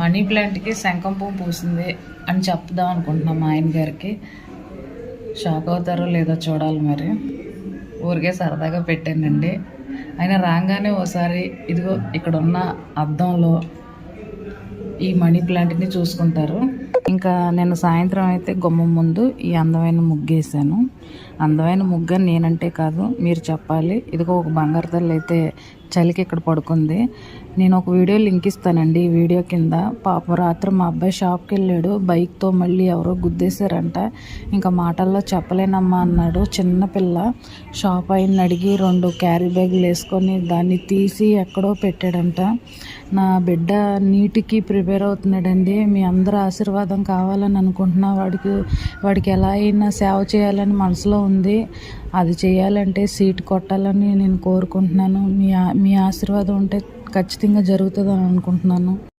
Money ప్లాంట్కి శంఖం పువ్వు పూసింది అని చెప్దాం అనుకుంటున్నాం మా ఆయన గారికి. షాక్ అవుతారో లేదో చూడాలి మరి. ఊరికే సరదాగా పెట్టానండి. ఆయన రాగానే ఓసారి ఇదిగో ఇక్కడ ఉన్న అద్దంలో ఈ మనీ ప్లాంట్ని చూసుకుంటారు. ఇంకా నేను సాయంత్రం అయితే గుమ్మం ముందు ఈ అందమైన ముగ్గు వేసాను. అందమైన ముగ్గు నేనంటే కాదు, మీరు చెప్పాలి. ఇదిగో ఒక బంగారు తల్లి అయితే చలికి ఇక్కడ పడుకుంది. నేను ఒక వీడియో లింక్ ఇస్తానండి. ఈ వీడియో కింద పాపం రాత్రి మా అబ్బాయి షాప్కి వెళ్ళాడు. బైక్తో మళ్ళీ ఎవరో గుద్దేశారంట. ఇంకా మాటల్లో చెప్పలేనమ్మా అన్నాడు. చిన్నపిల్ల షాప్ అయిన అడిగి 2 క్యారీ బ్యాగులు వేసుకొని దాన్ని తీసి ఎక్కడో పెట్టాడంట. నా బిడ్డ నీటికి ప్రిపేర్ అవుతున్నాడండి. మీ అందరూ ఆశీర్వాదం కావాలని అనుకుంటున్నా. వాడికి ఎలా అయినా సేవ చేయాలని మనసులో ఉంది. అది చేయాలంటే సీట్ కొట్టాలని నేను కోరుకుంటున్నాను. మీ ఆశీర్వాదం ఉంటే ఖచ్చితంగా జరుగుతుందని అనుకుంటున్నాను.